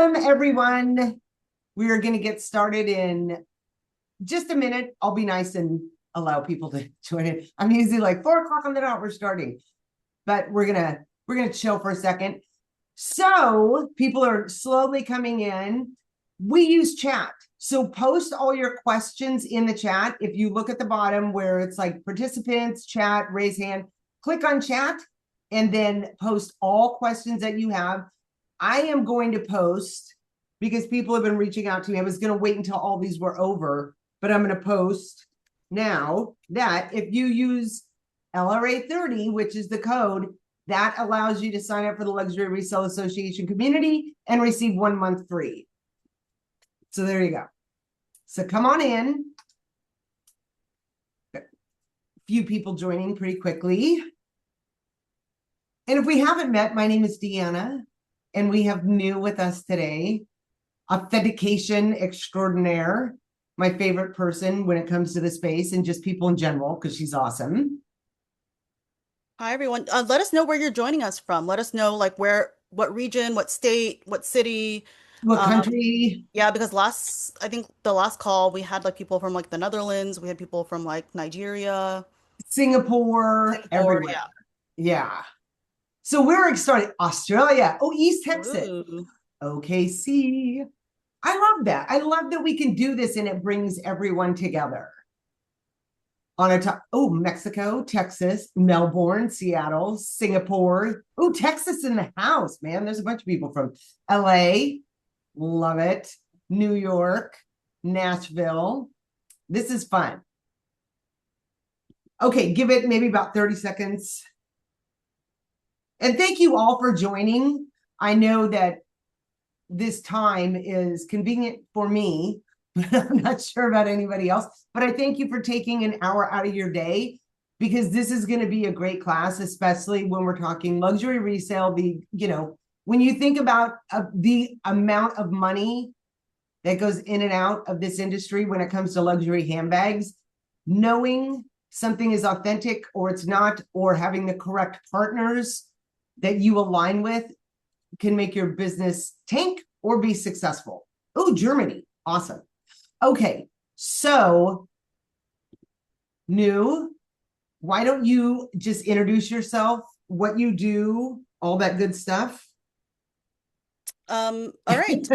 Everyone. We are going to get started in just a minute. I'll be nice and allow people to join it. I'm usually like 4 o'clock on the dot. We're starting, but we're gonna chill for a second. So people are slowly coming in. We use chat, so post all your questions in the chat. If you look at the bottom where it's like participants, chat, raise hand, click on chat, and then post all questions that you have. I am going to post because people have been reaching out to me. I was going to wait until all these were over, but I'm going to post now that if you use LRA30, which is the code, that allows you to sign up for the Luxury Resale Association community and receive 1 month free. So there you go. So come on in. A few people joining pretty quickly. And if we haven't met, my name is Deanna, and we have Nhu with us today. Authentication extraordinaire, my favorite person when it comes to the space and just people in general, because she's awesome. Hi, everyone. Let us know where you're joining us from. Let us know like what region, what state, what city. What Um, country? yeah, because I think the last call we had like people from like the Netherlands, we had people from like Nigeria, Singapore, Singapore. everywhere. Yeah. Yeah. So we're excited. Australia. Oh, East Texas. Ooh. OKC. I love that. I love that we can do this and it brings everyone together. On a top, oh, Mexico, Texas, Melbourne, Seattle, Singapore. Oh, Texas in the house, man. There's a bunch of people from LA. Love it. New York, Nashville. This is fun. Okay, give it maybe about 30 seconds. And thank you all for joining. I know that this time is convenient for me, but I'm not sure about anybody else. But I thank you for taking an hour out of your day, because this is going to be a great class, especially when we're talking luxury resale. When you think about the amount of money that goes in and out of this industry when it comes to luxury handbags, knowing something is authentic or it's not, or having the correct partners that you align with can make your business tank or be successful. Oh, Germany. Awesome. Okay. So, Nhu, why don't you just introduce yourself, what you do, all that good stuff? All right.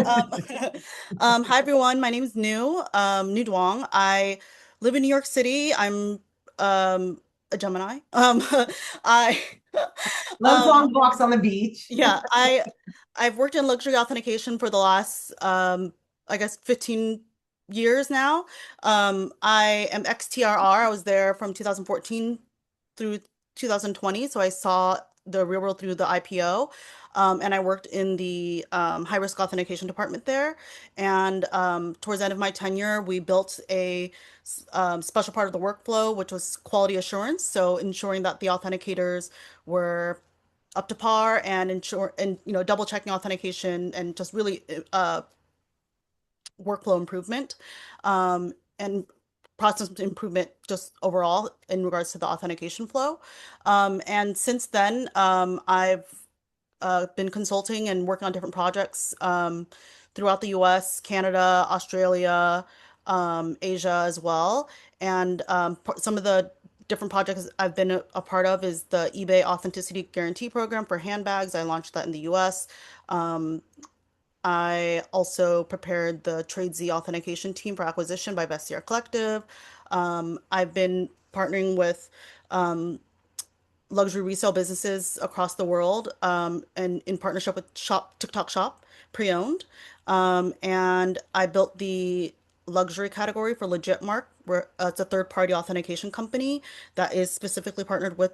Hi everyone. My name is Nhu Duong. I live in New York City. I'm a Gemini. I Loves um long walks on the beach. Yeah, I've worked in luxury authentication for the last I guess 15 years now. I am ex-TRR. I was there from 2014 through 2020, so I saw the real world through the IPO. And I worked in the high risk authentication department there. And towards the end of my tenure, we built a special part of the workflow, which was quality assurance. So ensuring that the authenticators were up to par and ensure and double checking authentication and just really workflow improvement and process improvement just overall in regards to the authentication flow. And since then, I've been consulting and working on different projects throughout the US, Canada, Australia, Asia as well. And some of the different projects I've been a part of is the eBay Authenticity Guarantee Program for handbags. I launched that in the US. Um, I also prepared the TradeZ authentication team for acquisition by Vestiaire Collective. I've been partnering with luxury resale businesses across the world, and in partnership with TikTok Shop, pre-owned. And I built the luxury category for Legitmark, where it's a third-party authentication company that is specifically partnered with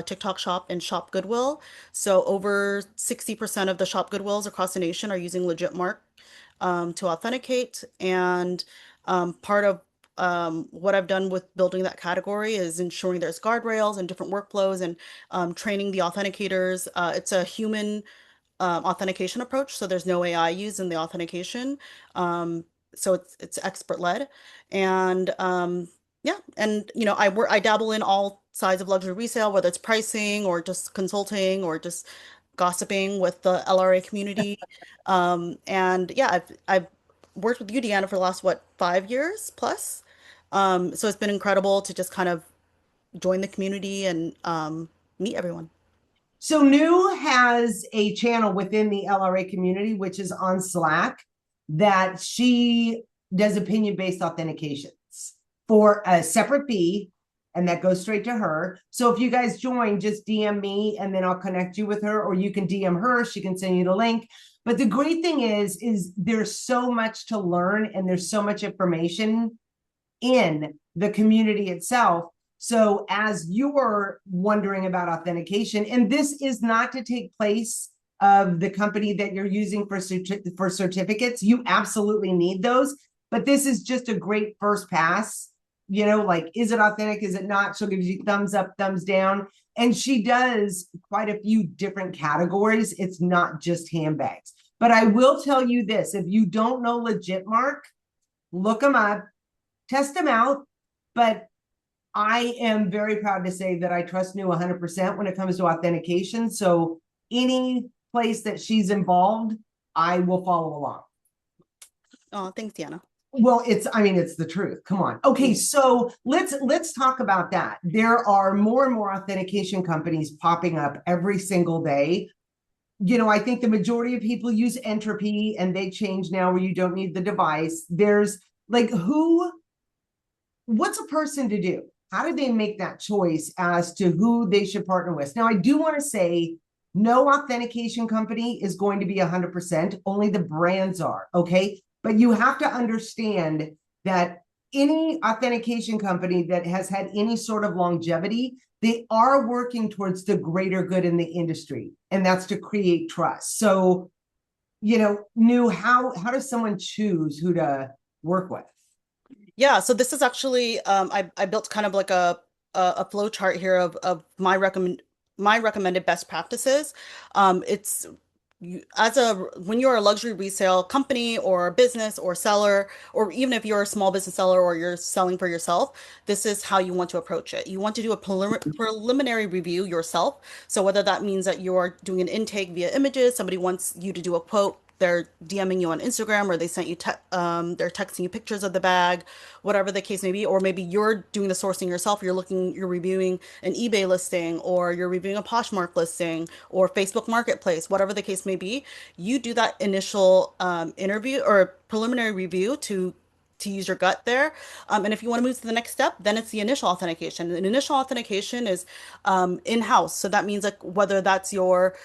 TikTok Shop and Shop Goodwill. So over 60% of the Shop Goodwills across the nation are using Legitmark to authenticate. And part of what I've done with building that category is ensuring there's guardrails and different workflows and training the authenticators. It's a human authentication approach, so there's no AI used in the authentication. So it's expert led, and yeah, and I dabble in all sides of luxury resale, whether it's pricing or just consulting or just gossiping with the LRA community. And yeah, I've worked with you, Deanna, for the last what, 5 years plus. So it's been incredible to just kind of join the community and meet everyone. So New has a channel within the LRA community, which is on Slack, that she does opinion-based authentications for a separate fee, and that goes straight to her. So if you guys join, just DM me and then I'll connect you with her, or you can DM her, she can send you the link. But the great thing is there's so much to learn and there's so much information in the community itself. So as you're wondering about authentication, and this is not to take place of the company that you're using for certificates, you absolutely need those. But this is just a great first pass. You know, like, is it authentic? Is it not? She'll give you thumbs up, thumbs down. And she does quite a few different categories. It's not just handbags. But I will tell you this, if you don't know Legitmark, look them up, test them out. But I am very proud to say that I trust Nhu 100% when it comes to authentication. So any place that she's involved, I will follow along. Oh, thanks, Deanna. Well, I mean, it's the truth. Come on. Okay, so let's talk about that. There are more and more authentication companies popping up every single day. You know, I think the majority of people use Entropy, and they change now where you don't need the device. There's like, what's a person to do? How do they make that choice as to who they should partner with? Now, I do want to say no authentication company is going to be 100%, only the brands are, okay? But you have to understand that any authentication company that has had any sort of longevity, they are working towards the greater good in the industry, and that's to create trust. So, you know, Nhu, how does someone choose who to work with? Yeah, so this is actually I built kind of like a flow chart here of my recommended best practices. It's as a when you're a luxury resale company or business or seller, or even if you're a small business seller or you're selling for yourself, this is how you want to approach it. You want to do a preliminary review yourself. So whether that means that you're doing an intake via images, somebody wants you to do a quote, they're DMing you on Instagram, or they sent you they're texting you pictures of the bag, whatever the case may be, or maybe you're doing the sourcing yourself. You're reviewing an eBay listing, or you're reviewing a Poshmark listing, or Facebook Marketplace, whatever the case may be. You do that initial interview or preliminary review to use your gut there. And if you want to move to the next step, then it's the initial authentication. And initial authentication is in-house. So that means like whether that's your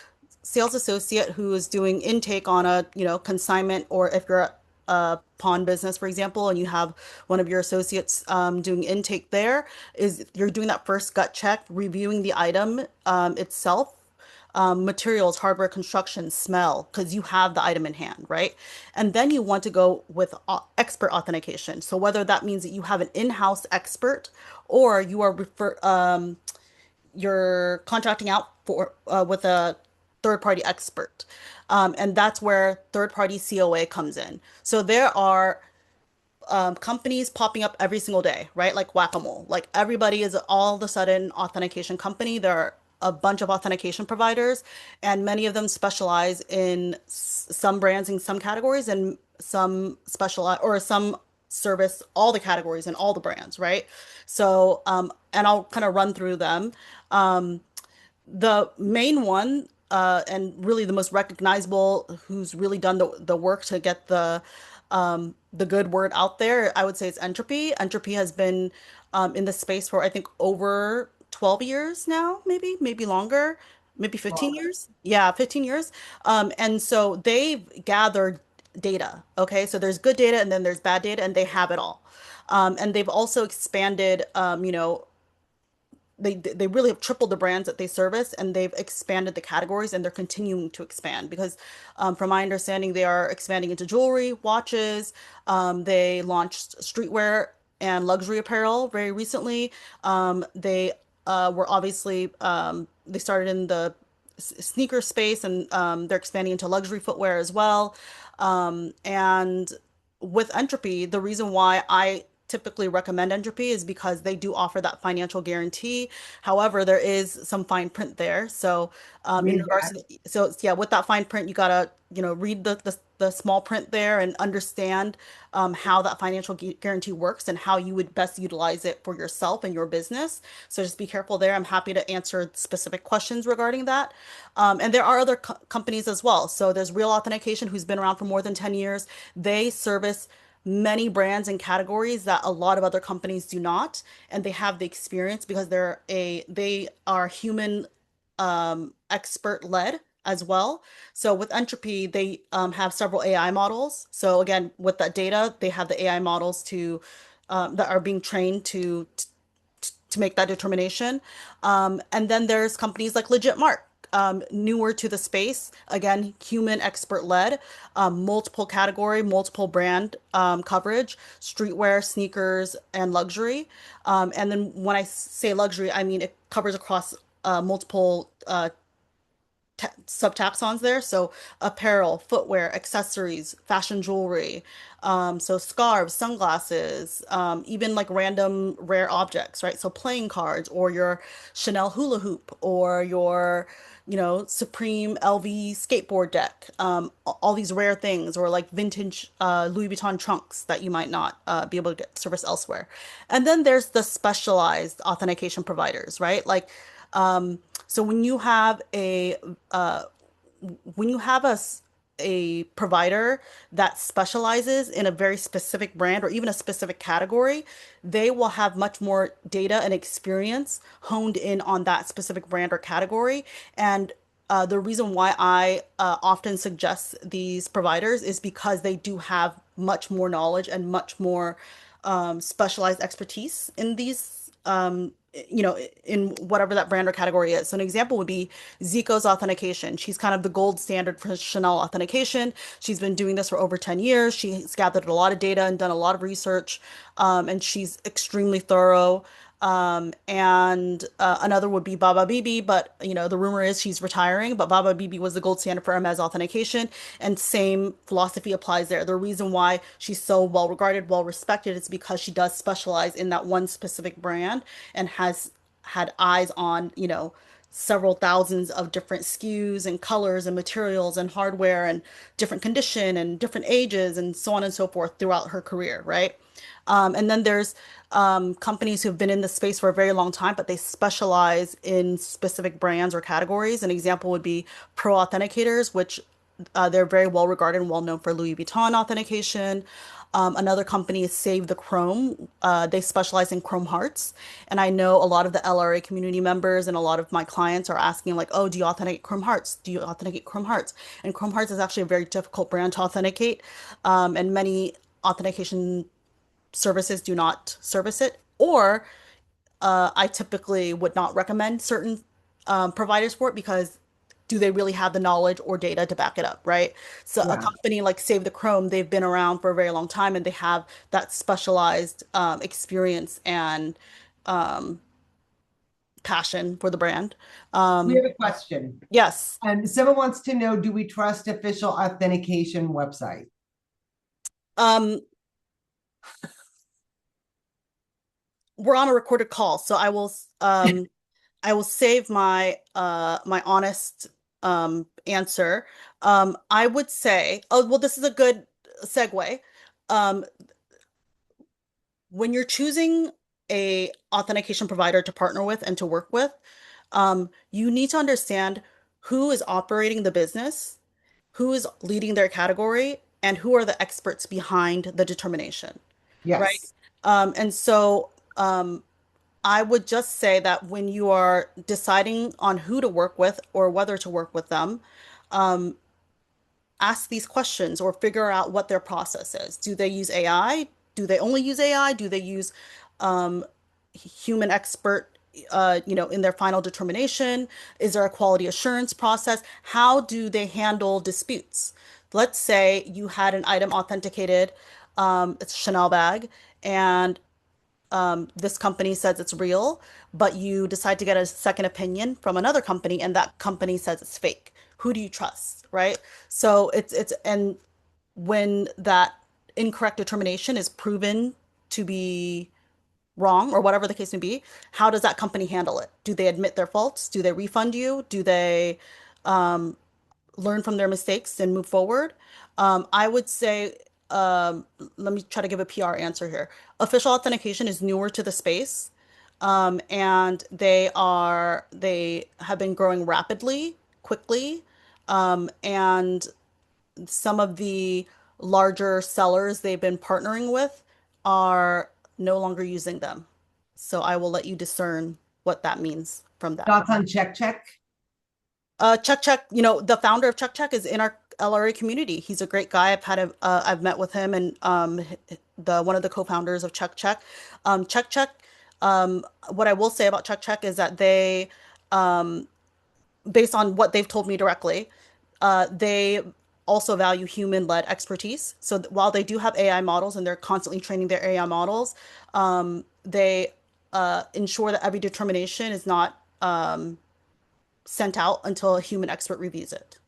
sales associate who is doing intake on a, consignment, or if you're a pawn business, for example, and you have one of your associates doing intake there, is you're doing that first gut check, reviewing the item itself, materials, hardware, construction, smell, because you have the item in hand, right? And then you want to go with expert authentication. So whether that means that you have an in-house expert, or you are you're contracting out for with a third party expert. And that's where third party COA comes in. So there are companies popping up every single day, right? Like whack-a-mole. Like everybody is all of a sudden authentication company. There are a bunch of authentication providers, and many of them specialize in some brands in some categories, and some specialize or some service all the categories and all the brands, right? So, and I'll kind of run through them. The main one, and really the most recognizable, who's really done the work to get the good word out there, I would say it's Entropy. Entropy has been in the space for I think over 12 years now, maybe longer, maybe 15 Longer. years. Yeah, 15 years. And so they've gathered data. Okay, so there's good data and then there's bad data, and they have it all. And they've also expanded, they really have tripled the brands that they service, and they've expanded the categories, and they're continuing to expand because from my understanding they are expanding into jewelry, watches. They launched streetwear and luxury apparel very recently. They were obviously they started in the sneaker space, and they're expanding into luxury footwear as well. And with Entropy, the reason why I typically recommend Entropy is because they do offer that financial guarantee. However, there is some fine print there. So, in Read regards that. to so yeah, with that fine print, you gotta, read the small print there and understand how that financial guarantee works and how you would best utilize it for yourself and your business. So just be careful there. I'm happy to answer specific questions regarding that. And there are other companies as well. So there's Real Authentication, who's been around for more than 10 years. They service many brands and categories that a lot of other companies do not, and they have the experience because they are human expert led as well. So with Entropy, they have several AI models. So again, with that data, they have the AI models that are being trained to make that determination. And then there's companies like Legitmark, newer to the space, again, human expert led, multiple category, multiple brand coverage, streetwear, sneakers, and luxury. And then when I say luxury, I mean it covers across multiple subtaxons there. So apparel, footwear, accessories, fashion jewelry, so scarves, sunglasses, even like random rare objects, right? So playing cards or your Chanel hula hoop or your, Supreme LV skateboard deck, all these rare things or like vintage Louis Vuitton trunks that you might not be able to get service elsewhere. And then there's the specialized authentication providers, right? Like, so when you have a provider that specializes in a very specific brand or even a specific category, they will have much more data and experience honed in on that specific brand or category. And the reason why I often suggest these providers is because they do have much more knowledge and much more specialized expertise in these in whatever that brand or category is. So an example would be Zico's authentication. She's kind of the gold standard for Chanel authentication. She's been doing this for over 10 years. She's gathered a lot of data and done a lot of research, and she's extremely thorough. And another would be Baba Bibi, but the rumor is she's retiring. But Baba Bibi was the gold standard for Hermes authentication, and same philosophy applies there. The reason why she's so well regarded, well respected, is because she does specialize in that one specific brand and has had eyes on, several thousands of different SKUs and colors and materials and hardware and different condition and different ages and so on and so forth throughout her career, right? And then there's companies who've been in the space for a very long time, but they specialize in specific brands or categories. An example would be Pro Authenticators, which they're very well regarded and well known for Louis Vuitton authentication. Another company is Save the Chrome. They specialize in Chrome Hearts. And I know a lot of the LRA community members and a lot of my clients are asking, like, oh, do you authenticate Chrome Hearts? Do you authenticate Chrome Hearts? And Chrome Hearts is actually a very difficult brand to authenticate. And many authentication services do not service it. Or I typically would not recommend certain providers for it because do they really have the knowledge or data to back it up, right? So a Yeah. company like Save the Chrome, they've been around for a very long time and they have that specialized experience and passion for the brand. We have a question. Yes, Someone wants to know, do we trust official authentication website? um, we're on a recorded call, so I will save my honest answer. I would say, oh well, this is a good segue. Um, when you're choosing a authentication provider to partner with and to work with, you need to understand who is operating the business, who is leading their category, and who are the experts behind the determination, right? Yes. And so I would just say that when you are deciding on who to work with or whether to work with them, ask these questions or figure out what their process is. Do they use AI? Do they only use AI? Do they use um, human expert, in their final determination? Is there a quality assurance process? How do they handle disputes? Let's say you had an item authenticated, it's a Chanel bag, and this company says it's real, but you decide to get a second opinion from another company, and that company says it's fake. Who do you trust, right? So and when that incorrect determination is proven to be wrong or whatever the case may be, how does that company handle it? Do they admit their faults? Do they refund you? Do they learn from their mistakes and move forward? I would say, let me try to give a PR answer here. Official authentication is newer to the space, and they have been growing rapidly, quickly, and some of the larger sellers they've been partnering with are no longer using them. So I will let you discern what that means from that. Thoughts on check check? Chuck Chuck, the founder of Chuck Chuck is in our LRA community. He's a great guy. I've met with him and the one of the co-founders of Chuck Chuck. Chuck Chuck, what I will say about Chuck Chuck is that they, based on what they've told me directly, they also value human-led expertise. So while they do have AI models and they're constantly training their AI models, they ensure that every determination is not sent out until a human expert reviews it.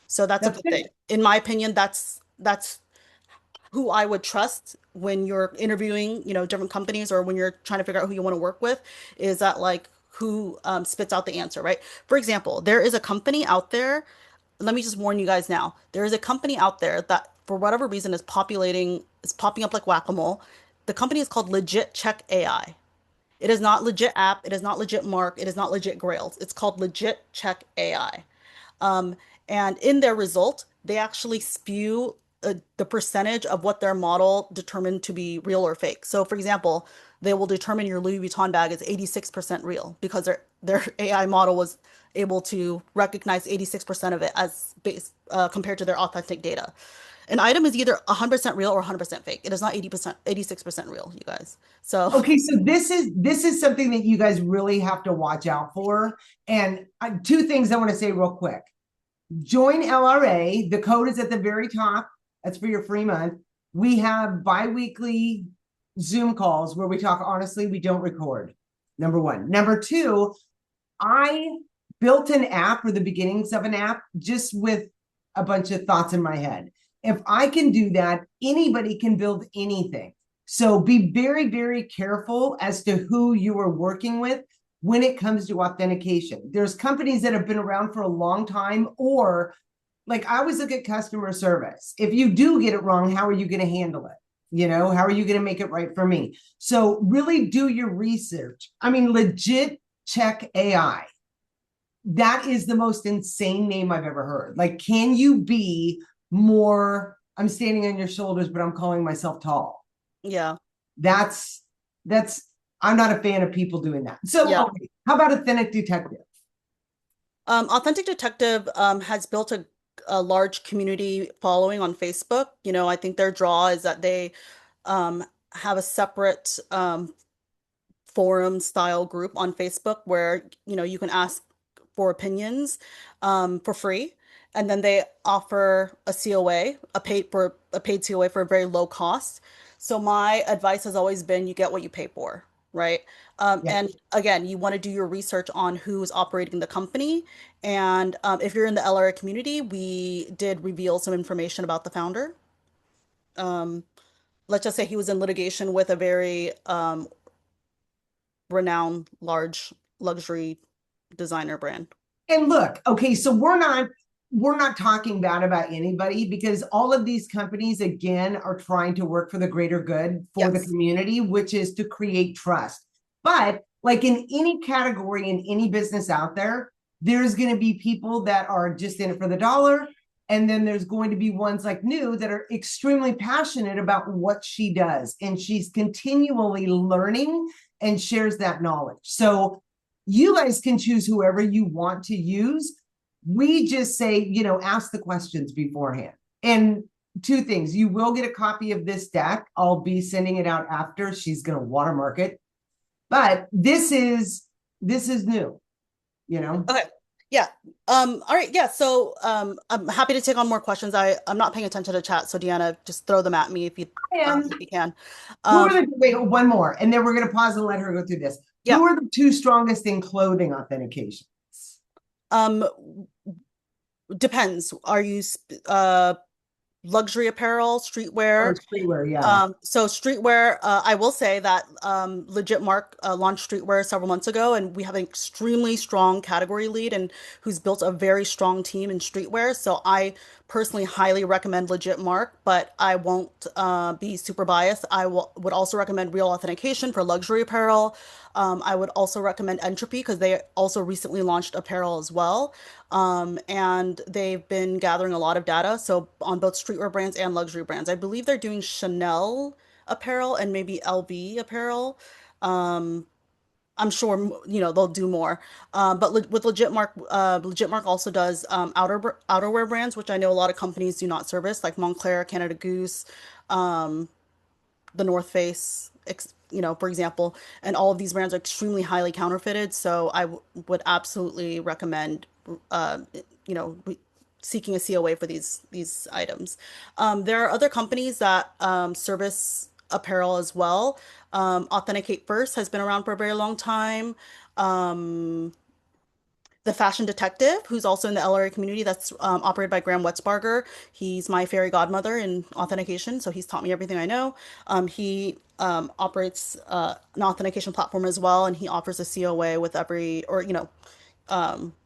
So that's a That's good good. thing. In my opinion, that's who I would trust when you're interviewing, different companies or when you're trying to figure out who you want to work with, is that like who spits out the answer, right? For example, there is a company out there. Let me just warn you guys now. There is a company out there that, for whatever reason, is popping up like whack-a-mole. The company is called Legit Check AI. It is not legit app. It is not legit mark. It is not legit grails. It's called Legit Check AI. Um, and in their result, they actually spew the percentage of what their model determined to be real or fake. So, for example, they will determine your Louis Vuitton bag is 86% real because their AI model was able to recognize 86% of it as base compared to their authentic data. An item is either 100% real or 100% fake. It is not 80%, 86% real, you guys. So, Okay, so this is something that you guys really have to watch out for. And two things I want to say real quick. Join LRA. The code is at the very top. That's for your free month. We have bi-weekly Zoom calls where we talk honestly. We don't record. Number one. Number two, I built an app or the beginnings of an app just with a bunch of thoughts in my head. If I can do that, anybody can build anything. So be very, very careful as to who you are working with when it comes to authentication. There's companies that have been around for a long time, or like I always look at customer service. If you do get it wrong, how are you going to handle it? How are you going to make it right for me? So really do your research. I mean, Legit Check AI. That is the most insane name I've ever heard. Like, can you be more? I'm standing on your shoulders, but I'm calling myself tall. yeah. That's I'm not a fan of people doing that. So, Yeah. okay, how about Authentic Detective? Authentic Detective has built a large community following on Facebook. I think their draw is that they have a separate forum style group on Facebook where you can ask for opinions for free, and then they offer a COA, a paid COA for a very low cost. So my advice has always been you get what you pay for, right? Yeah. And again, you want to do your research on who's operating the company. And if you're in the LRA community, we did reveal some information about the founder. Um, let's just say he was in litigation with a very renowned large luxury designer brand. And look, okay, so we're not talking bad about anybody because all of these companies again are trying to work for the greater good for the Yes. community, which is to create trust. But like in any category in any business out there, there's going to be people that are just in it for the dollar. And then there's going to be ones like Nhu that are extremely passionate about what she does. And she's continually learning and shares that knowledge. So you guys can choose whoever you want to use. We just say, ask the questions beforehand. And two things, you will get a copy of this deck. I'll be sending it out after. She's going to watermark it. But this is new. Okay. Yeah. All right. Yeah. So, I'm happy to take on more questions. I'm not paying attention to chat, so Deanna, just throw them at me And if you can. who Um, are the wait, one more, and then we're going to pause and let her go through this. yeah. Who are the two strongest in clothing authentication? Um, depends. Are you luxury apparel, Or streetwear. streetwear, yeah. So streetwear, I will say that Legitmark launched streetwear several months ago, and we have an extremely strong category lead and who's built a very strong team in streetwear. So I personally highly recommend Legitmark, but I won't be super biased. Would also recommend Real Authentication for luxury apparel. I would also recommend Entropy because they also recently launched apparel as well. And they've been gathering a lot of data. So on both streetwear brands and luxury brands, I believe they're doing Chanel apparel and maybe LV apparel. I'm sure they'll do more. But with Legitmark also does outerwear brands, which I know a lot of companies do not service, like Montclair, Canada Goose, the North Face, for example, and all of these brands are extremely highly counterfeited. So would absolutely recommend, uh, you know, seeking a COA for these items. There are other companies that service apparel as well. Authenticate First has been around for a very long time. Um, the Fashion Detective, who's also in the LRA community, that's operated by Graham Wetzbarger. He's my fairy godmother in authentication, so he's taught me everything I know. He operates an authentication platform as well, and he offers a COA with every, or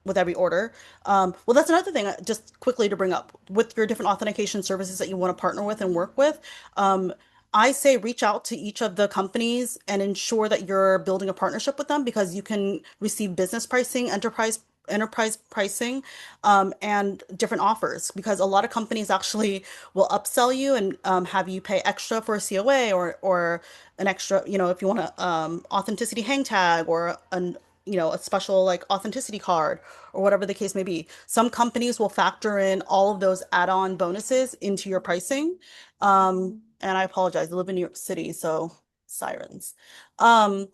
with every order. Well, that's another thing, just quickly to bring up with your different authentication services that you want to partner with and work with. I say reach out to each of the companies and ensure that you're building a partnership with them because you can receive business pricing, enterprise pricing, and different offers because a lot of companies actually will upsell you and have you pay extra for a COA or an extra, if you want a authenticity hang tag or a special like authenticity card or whatever the case may be. Some companies will factor in all of those add-on bonuses into your pricing. And I apologize, I live in New York City, so sirens. Um,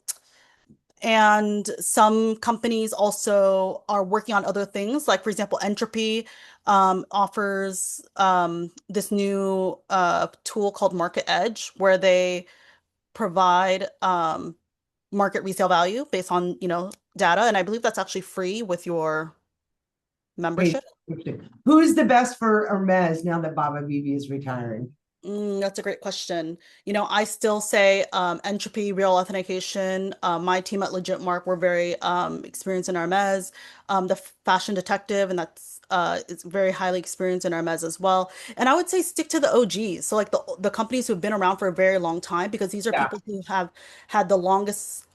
and some companies also are working on other things, like for example, Entropy offers this new tool called Market Edge, where they provide market resale value based on, data. And I believe that's actually free with your Hey, membership. who's the best for Hermes now that Baba Vivi is retiring? That's a great question. I still say Entropy, Real Authentication. My team at Legitmark, we're very experienced in Hermes. The Fashion Detective, and that's it's very highly experienced in Hermes as well. And I would say stick to the OGs. So like the companies who've been around for a very long time, because these are Yeah. people who have had the longest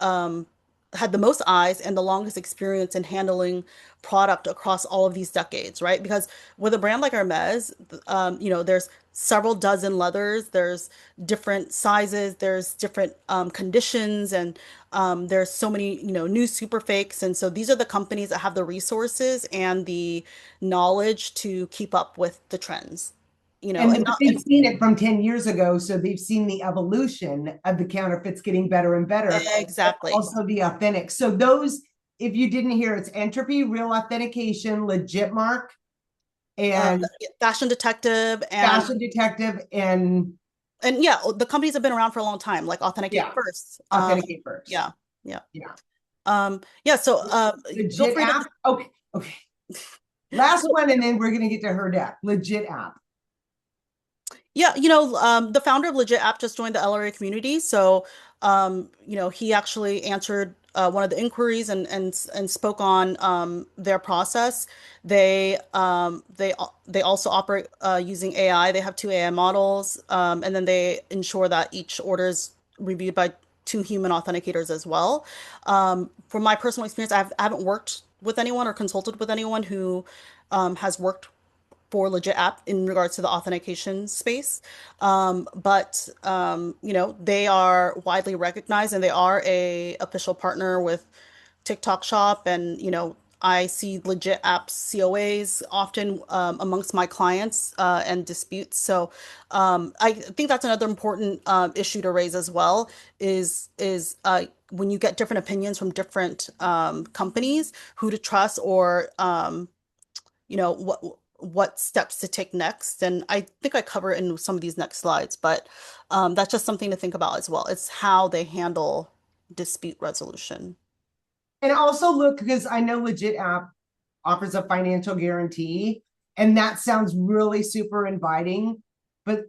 had the most eyes and the longest experience in handling product across all of these decades, right? Because with a brand like Hermes, there's several dozen leathers, there's different sizes, there's different conditions, and there's so many, new super fakes. And so these are the companies that have the resources and the knowledge to keep up with the trends, And and not, they've seen it from 10 years ago. So they've seen the evolution of the counterfeits getting better and better, but exactly. also the authentic. So those, if you didn't hear, it's Entropy, Real Authentication, Legitmark, and Fashion Detective Fashion Detective, and yeah, the companies have been around for a long time, like Authenticate yeah, First. Authenticate First. Yeah, yeah. Yeah. Yeah, so feel Legit free to app. Okay. Okay. Last feel, one, and then we're going to get to her deck. Legit app. yeah, the founder of Legit App just joined the LRA community. So, he actually answered one of the inquiries and spoke on their process. They also operate using AI. They have two AI models, and then they ensure that each order is reviewed by two human authenticators as well. From my personal experience, I haven't worked with anyone or consulted with anyone who has worked for Legit App in regards to the authentication space. But they are widely recognized and they are a official partner with TikTok Shop and I see Legit App COAs often amongst my clients and disputes. So I think that's another important issue to raise as well is when you get different opinions from different companies, who to trust or what steps to take next. And I think I cover it in some of these next slides, but that's just something to think about as well. It's how they handle dispute resolution. And also look, because I know Legit app offers a financial guarantee, and that sounds really super inviting. but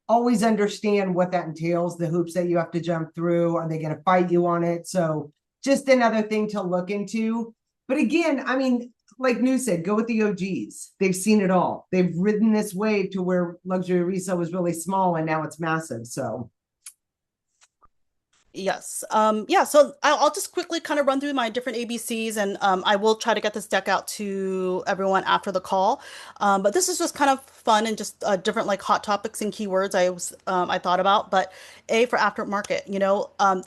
always understand what that entails, the hoops that you have to jump through. Are they going to fight you on it? So just another thing to look into. But again, I mean, like Nhu said, go with the OGs. They've seen it all. They've ridden this wave to where luxury resale was really small and now it's massive. So Yes. Yeah, so I'll just quickly kind of run through my different ABCs and I will try to get this deck out to everyone after the call. But this is just kind of fun and just different like hot topics and keywords I thought about. But A for aftermarket,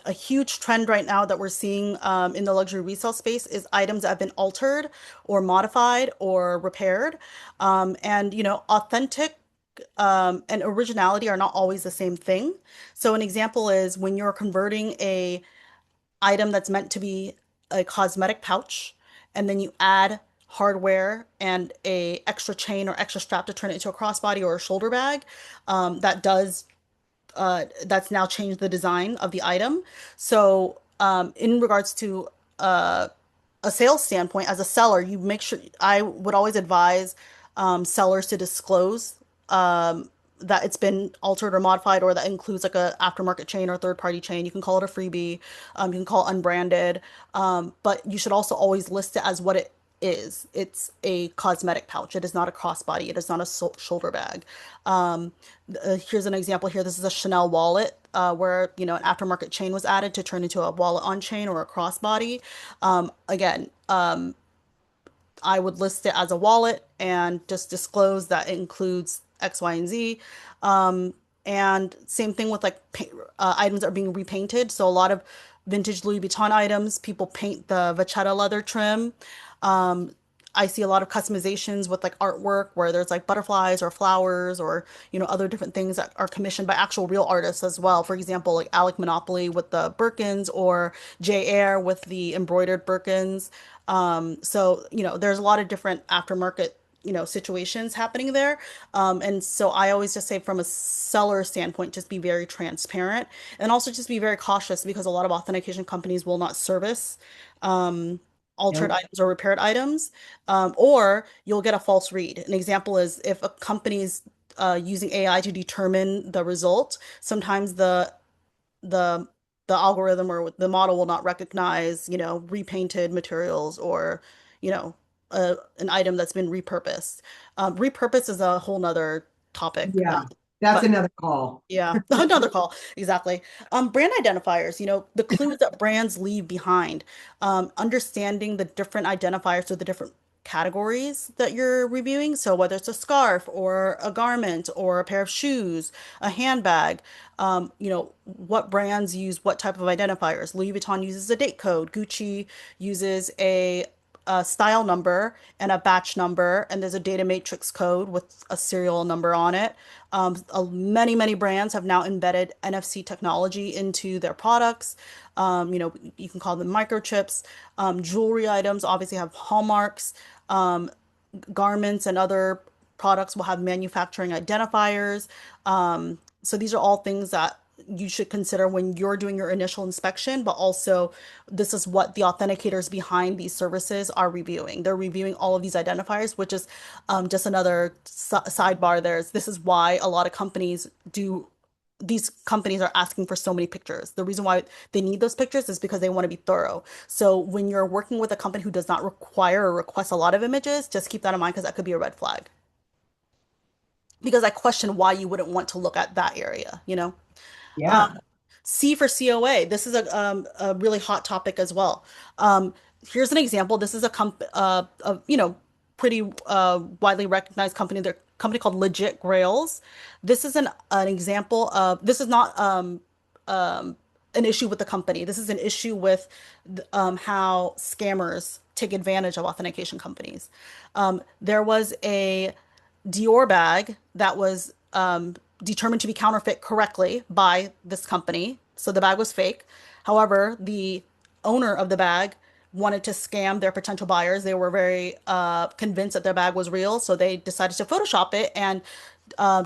a huge trend right now that we're seeing in the luxury resale space is items that have been altered or modified or repaired. And authentic and originality are not always the same thing. So an example is when you're converting a item that's meant to be a cosmetic pouch, and then you add hardware and a extra chain or extra strap to turn it into a crossbody or a shoulder bag, that's now changed the design of the item. So in regards to a sales standpoint, as a seller, you make sure I would always advise sellers to disclose that it's been altered or modified, or that includes like a aftermarket chain or third party chain. You can call it a freebie, you can call it unbranded, but you should also always list it as what it is. It's a cosmetic pouch. It is not a crossbody. It is not a shoulder bag. Here's an example here. This is a Chanel wallet where an aftermarket chain was added to turn into a wallet on chain or a crossbody. Again, I would list it as a wallet and just disclose that it includes X, Y, and Z. And same thing with like items that are being repainted. So a lot of vintage Louis Vuitton items, people paint the vachetta leather trim. Um, I see a lot of customizations with like artwork where there's like butterflies or flowers or other different things that are commissioned by actual real artists as well. For example, like Alec Monopoly with the Birkins or J Air with the embroidered Birkins. So there's a lot of different aftermarket situations happening there. And so I always just say from a seller standpoint, just be very transparent and also just be very cautious because a lot of authentication companies will not service um, altered yep. items or repaired items, or you'll get a false read. An example is if a company's using AI to determine the result, sometimes the the algorithm or the model will not recognize, repainted materials or, you know, an item that's been repurposed. Repurpose is a whole nother topic. Yeah, that's But another call. yeah, another call. Exactly. Brand identifiers, the clues that brands leave behind. Understanding the different identifiers or the different categories that you're reviewing. So whether it's a scarf or a garment or a pair of shoes, a handbag, what brands use what type of identifiers. Louis Vuitton uses a date code. Gucci uses a style number and a batch number, and there's a data matrix code with a serial number on it. Many brands have now embedded NFC technology into their products. You can call them microchips. Jewelry items obviously have hallmarks. Garments and other products will have manufacturing identifiers. So these are all things that you should consider when you're doing your initial inspection, but also this is what the authenticators behind these services are reviewing. They're reviewing all of these identifiers, which is just another sidebar. This is why a lot of companies do. These companies are asking for so many pictures. The reason why they need those pictures is because they want to be thorough. So when you're working with a company who does not require or request a lot of images, just keep that in mind because that could be a red flag. Because I question why you wouldn't want to look at that area. Yeah. C for COA. This is a really hot topic as well. Here's an example. This is a pretty widely recognized company. They're a company called Legit Grails. This is an example of this is not an issue with the company. This is an issue with how scammers take advantage of authentication companies. There was a Dior bag that was determined to be counterfeit correctly by this company. So the bag was fake. However, the owner of the bag wanted to scam their potential buyers. They were very convinced that their bag was real. So they decided to Photoshop it and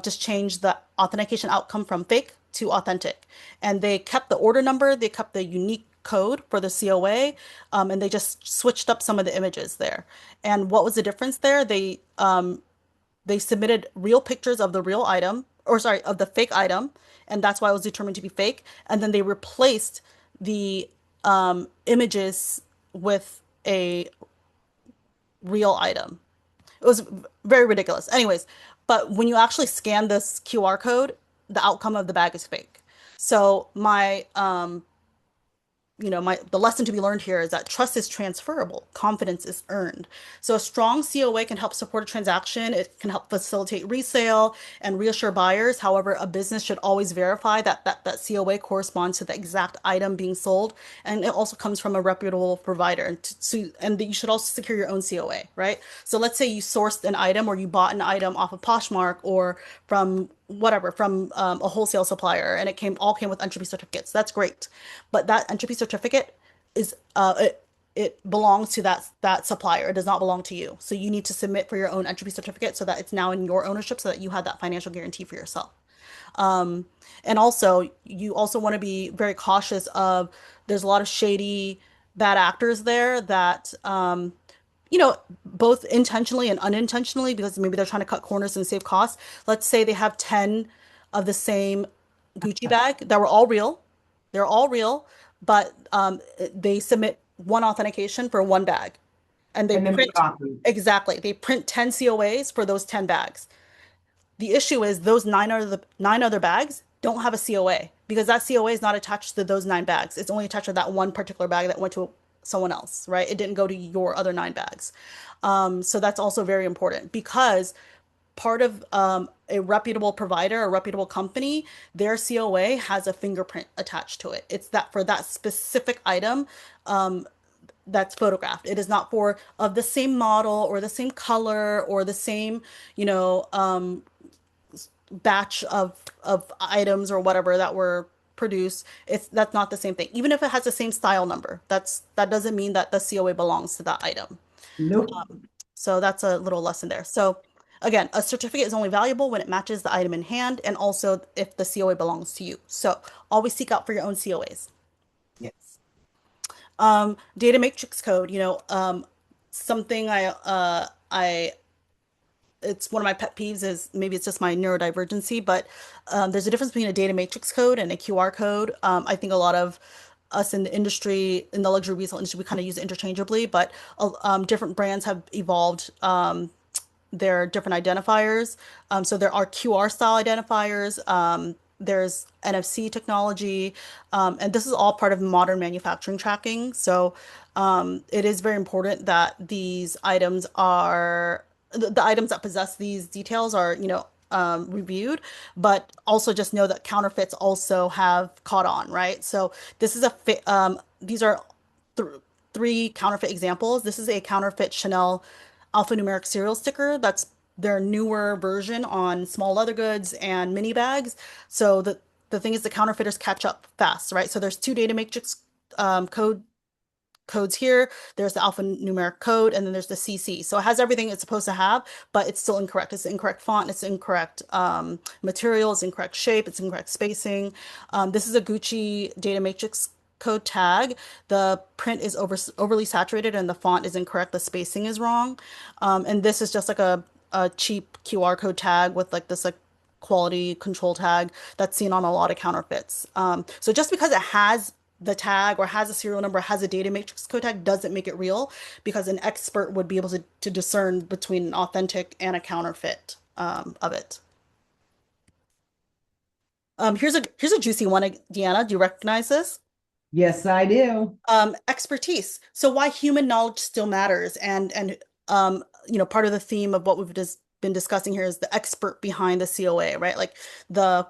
just change the authentication outcome from fake to authentic. And they kept the order number, they kept the unique code for the COA, and they just switched up some of the images there. And what was the difference there? They submitted real pictures of the real item or sorry, of the fake item, and that's why it was determined to be fake. And then they replaced the images with a real item. It was very ridiculous. Anyways, but when you actually scan this QR code, the outcome of the bag is fake. So my the lesson to be learned here is that trust is transferable, confidence is earned. So a strong COA can help support a transaction, it can help facilitate resale and reassure buyers. However, a business should always verify that COA corresponds to the exact item being sold, and it also comes from a reputable provider. And you should also secure your own COA, right? So let's say you sourced an item or you bought an item off of Poshmark or from whatever, from a wholesale supplier, and it came with entropy certificates. That's great, but that entropy certificate is it belongs to that supplier. It does not belong to you. So you need to submit for your own entropy certificate so that it's now in your ownership, so that you have that financial guarantee for yourself. And also, you also want to be very cautious of, there's a lot of shady bad actors there that both intentionally and unintentionally, because maybe they're trying to cut corners and save costs. Let's say they have 10 of the same Gucci bag that were all real. They're all real, but they submit one authentication for one bag. And they And then make print, copies. exactly, they print 10 COAs for those 10 bags. The issue is those nine other bags don't have a COA, because that COA is not attached to those 9 bags. It's only attached to that one particular bag that went to someone else, right? It didn't go to your other 9 bags. So that's also very important, because part of a reputable provider, a reputable company, their COA has a fingerprint attached to it. It's that for that specific item that's photographed. It is not for of the same model or the same color or the same, you know, batch of items or whatever that were produced. That's not the same thing. Even if it has the same style number, that doesn't mean that the COA belongs to that item. Nope. So that's a little lesson there. So again, a certificate is only valuable when it matches the item in hand, and also if the COA belongs to you. So always seek out for your own COAs. Yes. Data matrix code, something I it's one of my pet peeves, is maybe it's just my neurodivergency, but there's a difference between a data matrix code and a QR code. I think a lot of us in the industry, in the luxury resale industry, we kind of use it interchangeably, but different brands have evolved their different identifiers. So there are QR style identifiers. There's NFC technology, and this is all part of modern manufacturing tracking. So it is very important that these items are the items that possess these details are, reviewed, but also just know that counterfeits also have caught on, right? So this is these are th three counterfeit examples. This is a counterfeit Chanel alphanumeric serial sticker. That's their newer version on small leather goods and mini bags. So the thing is, the counterfeiters catch up fast, right? So there's two data matrix codes here. There's the alphanumeric code, and then there's the CC. So it has everything it's supposed to have, but it's still incorrect. It's the incorrect font, it's incorrect material, it's incorrect shape, it's incorrect spacing. This is a Gucci data matrix code tag. The print is overly saturated and the font is incorrect. The spacing is wrong. And this is just like a cheap QR code tag with like this like quality control tag that's seen on a lot of counterfeits. So just because it has the tag or has a serial number, has a data matrix code tag, doesn't make it real, because an expert would be able to discern between an authentic and a counterfeit of it. Here's a juicy one, Deanna. Do you recognize this? Yes, I do. Expertise. So why human knowledge still matters, and part of the theme of what we've just been discussing here is the expert behind the COA, right? Like the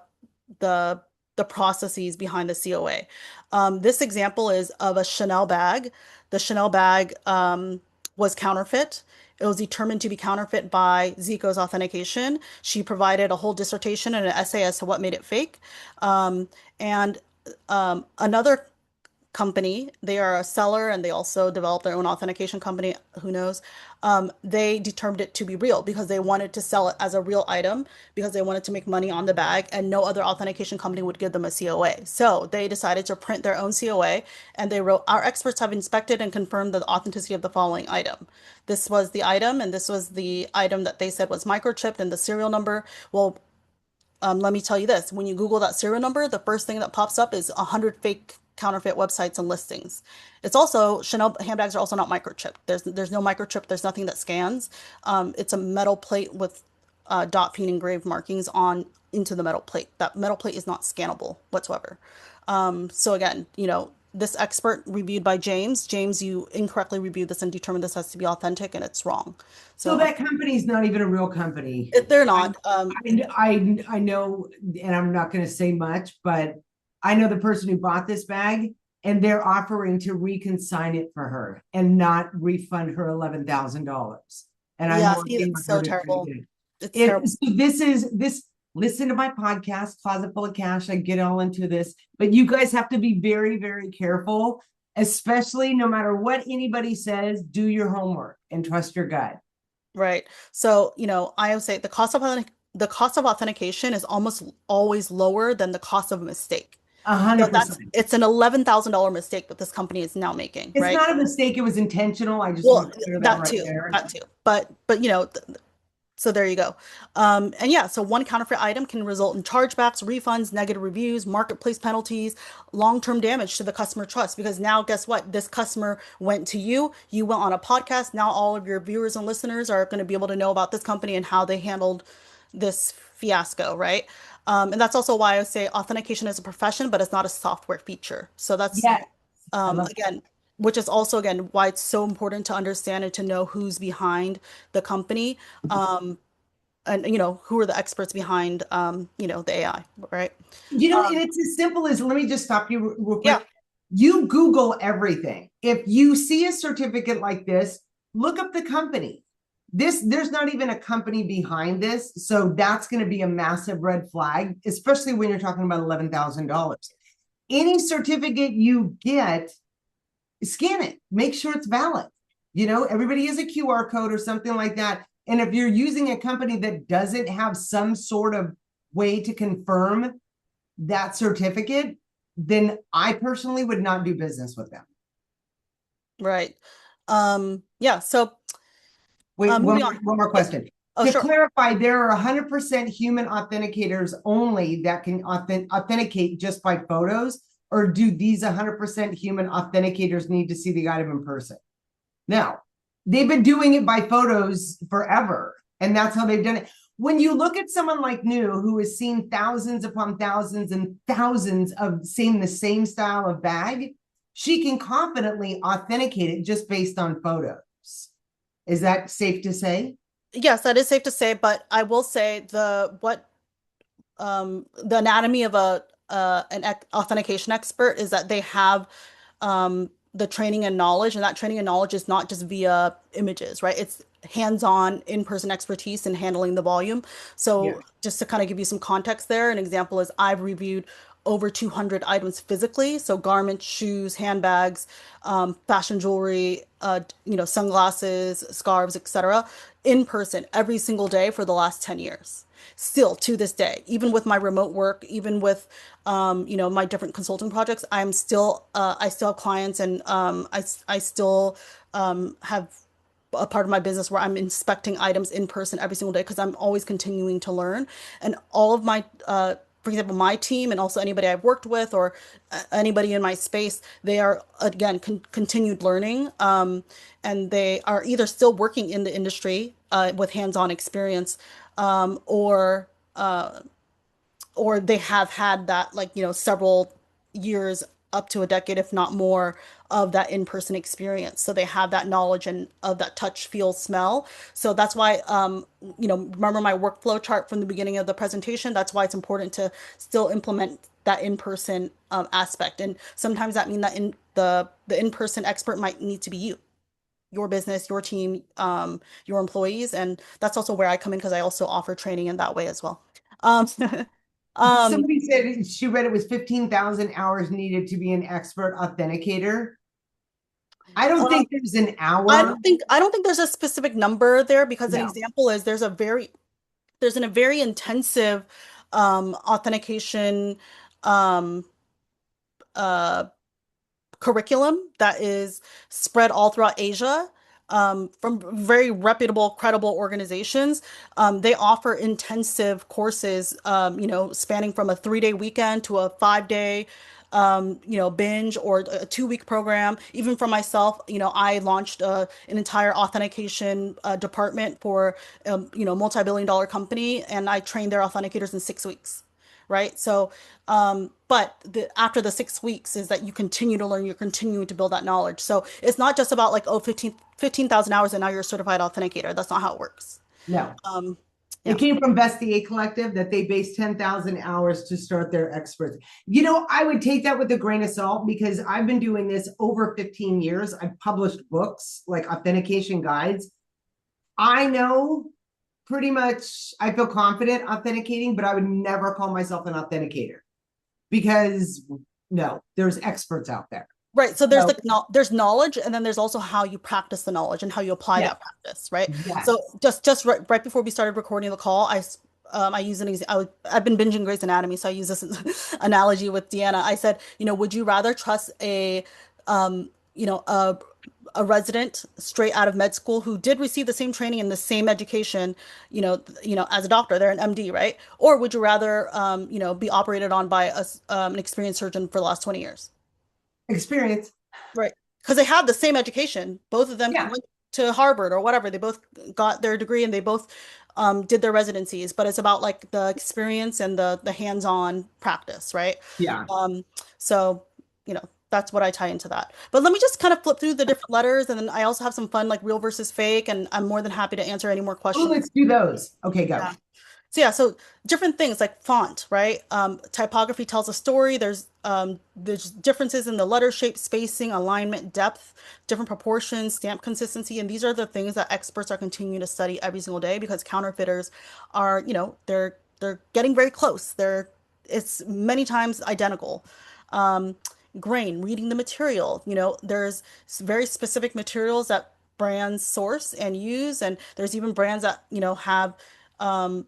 the the processes behind the COA. This example is of a Chanel bag. The Chanel bag was counterfeit. It was determined to be counterfeit by Zico's authentication. She provided a whole dissertation and an essay as to what made it fake. And another company. They are a seller and they also develop their own authentication company. Who knows? They determined it to be real because they wanted to sell it as a real item, because they wanted to make money on the bag, and no other authentication company would give them a COA. So they decided to print their own COA, and they wrote, "Our experts have inspected and confirmed the authenticity of the following item." This was the item, and this was the item that they said was microchipped, and the serial number. Well, let me tell you this, when you Google that serial number, the first thing that pops up is 100 fake counterfeit websites and listings. It's also Chanel handbags are also not microchipped. There's no microchip. There's nothing that scans. It's a metal plate with dot peen engraved markings on into the metal plate. That metal plate is not scannable whatsoever. So again, this expert reviewed by James. James, you incorrectly reviewed this and determined this has to be authentic, and it's wrong. So So that company's not even a real company. they're I not. I know, and I'm not going to say much, but I know the person who bought this bag, and they're offering to reconsign it for her and not refund her $11,000. And I'm Yeah, see, working it's with her so to try to terrible. get it. It's terrible. So this is this. Listen to my podcast, Closet Full of Cash. I get all into this, but you guys have to be very, very careful, especially no matter what anybody says. Do your homework and trust your gut. Right. So, I would say the cost of authentication is almost always lower than the cost of a mistake. A hundred percent. It's an $11,000 mistake that this company is now making, It's right? not a mistake. It was intentional. I just Well, want to clear that that right too, there. that too. But so there you go. And yeah, so one counterfeit item can result in chargebacks, refunds, negative reviews, marketplace penalties, long-term damage to the customer trust. Because now, guess what? This customer went to you, you went on a podcast. Now all of your viewers and listeners are going to be able to know about this company and how they handled this fiasco, right? And that's also why I say authentication is a profession, but it's not a software feature. So that's Yes. I love again, which is also again why it's so important to understand and to know who's behind the company, and who are the experts behind the AI, right? And it's as simple as, let me just stop you real Yeah, quick. You Google everything. If you see a certificate like this, look up the company. There's not even a company behind this. So that's going to be a massive red flag, especially when you're talking about $11,000. Any certificate you get, scan it, make sure it's valid. Everybody has a QR code or something like that. And if you're using a company that doesn't have some sort of way to confirm that certificate, then I personally would not do business with them. right. Yeah, so Wait, moving on. one more Yeah. question. Oh, To sure. clarify, there are 100% human authenticators only that can authenticate just by photos, or do these 100% human authenticators need to see the item in person? Now, they've been doing it by photos forever, and that's how they've done it. When you look at someone like Nhu, who has seen thousands upon thousands and thousands of seeing the same style of bag, she can confidently authenticate it just based on photos. Is that safe to say? Yes, that is safe to say, but I will say the anatomy of authentication expert is that they have the training and knowledge, and that training and knowledge is not just via images, right? It's hands-on, in-person expertise in handling the volume. Yeah. So just to kind of give you some context there, an example is I've reviewed over 200 items physically, so garments, shoes, handbags, fashion jewelry, sunglasses, scarves, etc., in person every single day for the last 10 years. Still to this day, even with my remote work, even with my different consulting projects, I still have clients, and I still have a part of my business where I'm inspecting items in person every single day because I'm always continuing to learn. And all of my, for example, my team and also anybody I've worked with or anybody in my space, they are again continued learning, and they are either still working in the industry with hands-on experience, or they have had that like several years up to a decade if not more of that in-person experience, so they have that knowledge and of that touch feel smell. So that's why remember my workflow chart from the beginning of the presentation, that's why it's important to still implement that in-person aspect. And sometimes that means that the in-person expert might need to be your business, your team, your employees. And that's also where I come in because I also offer training in that way as well. um, Um, Somebody said she read it was 15,000 hours needed to be an expert authenticator. I don't uh, think there's an hour. I don't think there's a specific number there because an No. example is there's a very intensive authentication um uh curriculum that is spread all throughout Asia. from very reputable, credible organizations. They offer intensive courses, spanning from a 3-day weekend to a 5-day binge or a 2-week program. Even for myself, I launched an entire authentication department for, multi-billion-dollar company, and I trained their authenticators in 6 weeks. Right. So, but after the 6 weeks is that you continue to learn, you're continuing to build that knowledge. So it's not just about like, oh, 15,000 hours and now you're a certified authenticator. That's not how it works. No. It Yeah. came from Vestiaire Collective that they based 10,000 hours to start their experts. I would take that with a grain of salt because I've been doing this over 15 years. I've published books like authentication guides. I know pretty much, I feel confident authenticating, but I would never call myself an authenticator because no, there's experts out there. Right. So there's So, like no, there's knowledge, and then there's also how you practice the knowledge and how you apply yes, that practice, right? So yes. just right before we started recording the call, I use an example. I've been binging Grey's Anatomy, so I use this analogy with Deanna. I said, would you rather trust um, you know, a a resident straight out of med school who did receive the same training and the same education, as a doctor, they're an MD, right? Or would you rather, be operated on by an experienced surgeon for the last 20 years? Experience. Right. Because they have the same education. Both of them Yeah, went to Harvard or whatever. They both got their degree and they both did their residencies. But it's about like the experience and the hands-on practice, right? yeah. Um, so, that's what I tie into that. But let me just kind of flip through the different letters, and then I also have some fun like real versus fake, and I'm more than happy to answer any more Oh, let's questions. do those. Okay, go. Yeah. So yeah, so different things like font, right? Typography tells a story. There's differences in the letter shape, spacing, alignment, depth, different proportions, stamp consistency, and these are the things that experts are continuing to study every single day because counterfeiters are, they're getting very close. It's many times identical. Um, Grain, reading the material, there's very specific materials that brands source and use, and there's even brands that, have um,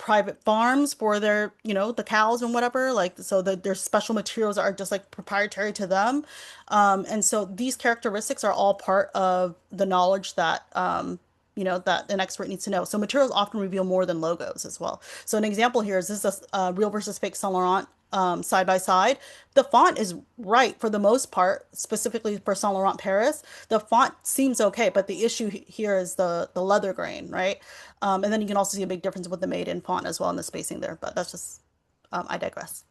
private farms for their, the cows and whatever. Like, so that there's special materials that are just like proprietary to them. And so these characteristics are all part of the knowledge that, that an expert needs to know. So materials often reveal more than logos as well. So an example here is this is a real versus fake Saint Laurent side by side. The font is right for the most part, specifically for Saint Laurent Paris. The font seems okay, but the issue here is the leather grain, right? And then you can also see a big difference with the made in font as well in the spacing there, but that's just, I digress.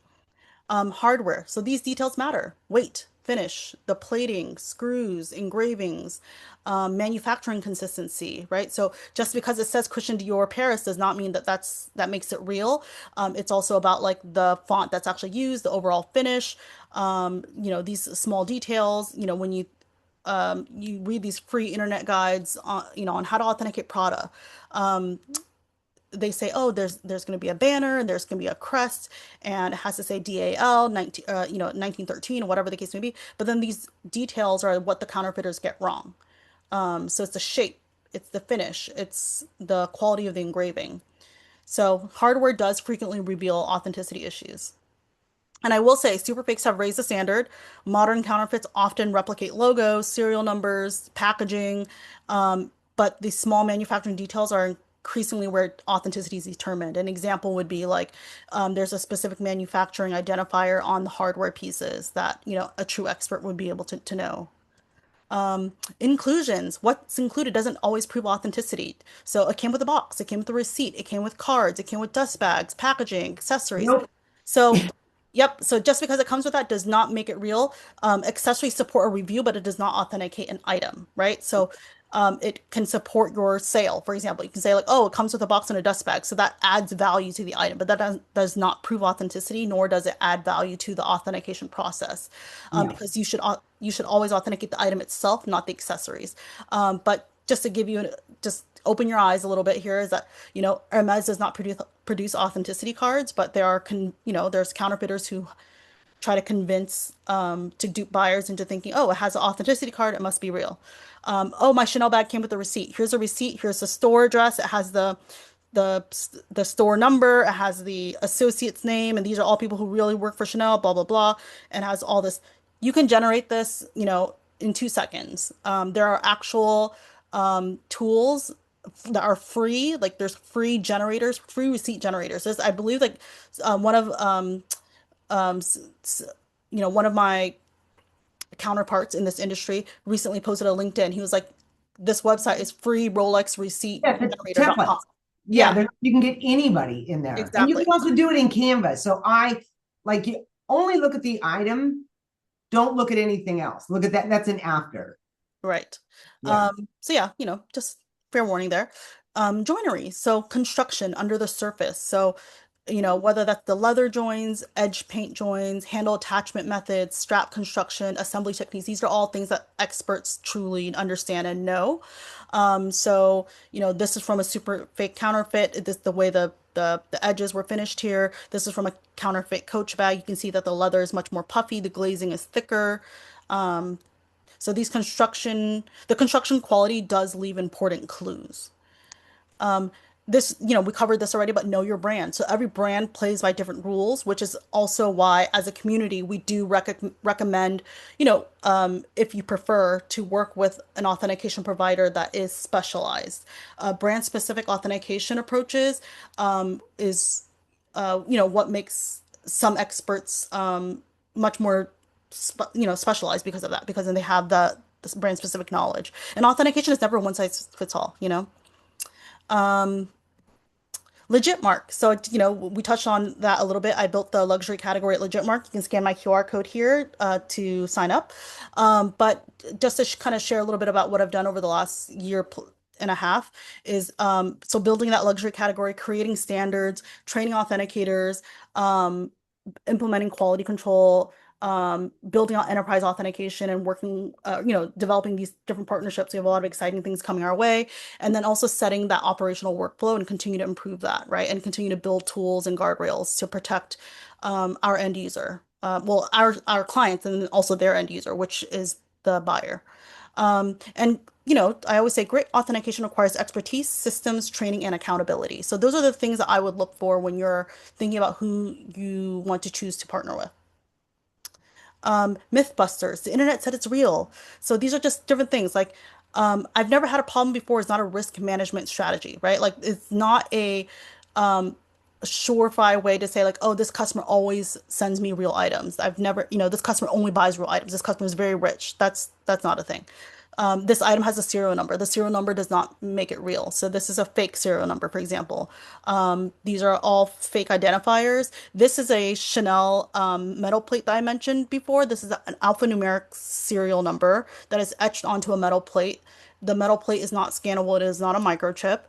Hardware. So these details matter. Weight, finish, the plating, screws, engravings, manufacturing consistency, right? So just because it says Christian Dior Paris does not mean that makes it real. It's also about like the font that's actually used, the overall finish, these small details, when you read these free internet guides on, on how to authenticate Prada. They say, oh, there's going to be a banner and there's going to be a crest and it has to say DAL 19, 1913 or whatever the case may be. But then these details are what the counterfeiters get wrong. So it's the shape, it's the finish, it's the quality of the engraving. So hardware does frequently reveal authenticity issues. And I will say, superfakes have raised the standard. Modern counterfeits often replicate logos, serial numbers, packaging, but the small manufacturing details are increasingly where authenticity is determined. An example would be like there's a specific manufacturing identifier on the hardware pieces that a true expert would be able to know. Inclusions, what's included doesn't always prove authenticity. So it came with a box, it came with a receipt, it came with cards, it came with dust bags, packaging, accessories. Nope. So, yep. So just because it comes with that does not make it real. Accessories support a review, but it does not authenticate an item, right? So, it can support your sale. For example, you can say like, oh, it comes with a box and a dust bag, so that adds value to the item, but that does not prove authenticity, nor does it add value to the authentication process, No. because you should always authenticate the item itself, not the accessories. But just to give you just open your eyes a little bit here is that Hermes does not produce authenticity cards, but there's counterfeiters who try to convince to dupe buyers into thinking, oh, it has an authenticity card, it must be real. Oh, my Chanel bag came with a receipt. Here's a receipt. Here's the store address. It has the the store number. It has the associate's name, and these are all people who really work for Chanel. Blah blah blah, and has all this. You can generate this, in 2 seconds. There are actual tools that are free. Like there's free generators, free receipt generators. There's, I believe, like one of um, s- s- one of my counterparts in this industry recently posted a LinkedIn. He was like, "This website is free Rolex receipt Yeah, the generator.com." templates. Yeah, Yeah, there, you can get anybody in there. And you exactly. can also do it in Canva. So I like you only look at the item, don't look at anything else. Look at that. That's an after. Right. Yeah. So yeah, just fair warning there. Joinery, so construction under the surface. So, whether that's the leather joins, edge paint joins, handle attachment methods, strap construction, assembly techniques, these are all things that experts truly understand and know. So, this is from a super fake counterfeit. This the way the edges were finished here. This is from a counterfeit Coach bag. You can see that the leather is much more puffy, the glazing is thicker. So the construction quality does leave important clues. This, we covered this already, but know your brand. So every brand plays by different rules, which is also why, as a community, we do recommend, if you prefer, to work with an authentication provider that is specialized. Brand-specific authentication approaches is what makes some experts much more specialized because of that, because then they have the brand specific knowledge. And authentication is never one size fits all. Legitmark. So, we touched on that a little bit. I built the luxury category at Legitmark. You can scan my QR code here to sign up. But just to kind of share a little bit about what I've done over the last and a half is so building that luxury category, creating standards, training authenticators, implementing quality control, building out enterprise authentication and working, developing these different partnerships. We have a lot of exciting things coming our way. And then also setting that operational workflow and continue to improve that, right? And continue to build tools and guardrails to protect our end user. Well, our clients and also their end user, which is the buyer. And I always say great authentication requires expertise, systems, training, and accountability. So those are the things that I would look for when you're thinking about who you want to choose to partner with. Mythbusters. The internet said it's real. So these are just different things. Like, I've never had a problem before is not a risk management strategy, right? Like, it's not a surefire way to say like, oh, this customer always sends me real items. I've never, this customer only buys real items. This customer is very rich. That's not a thing. This item has a serial number. The serial number does not make it real. So this is a fake serial number, for example. These are all fake identifiers. This is a Chanel metal plate that I mentioned before. This is an alphanumeric serial number that is etched onto a metal plate. The metal plate is not scannable. It is not a microchip.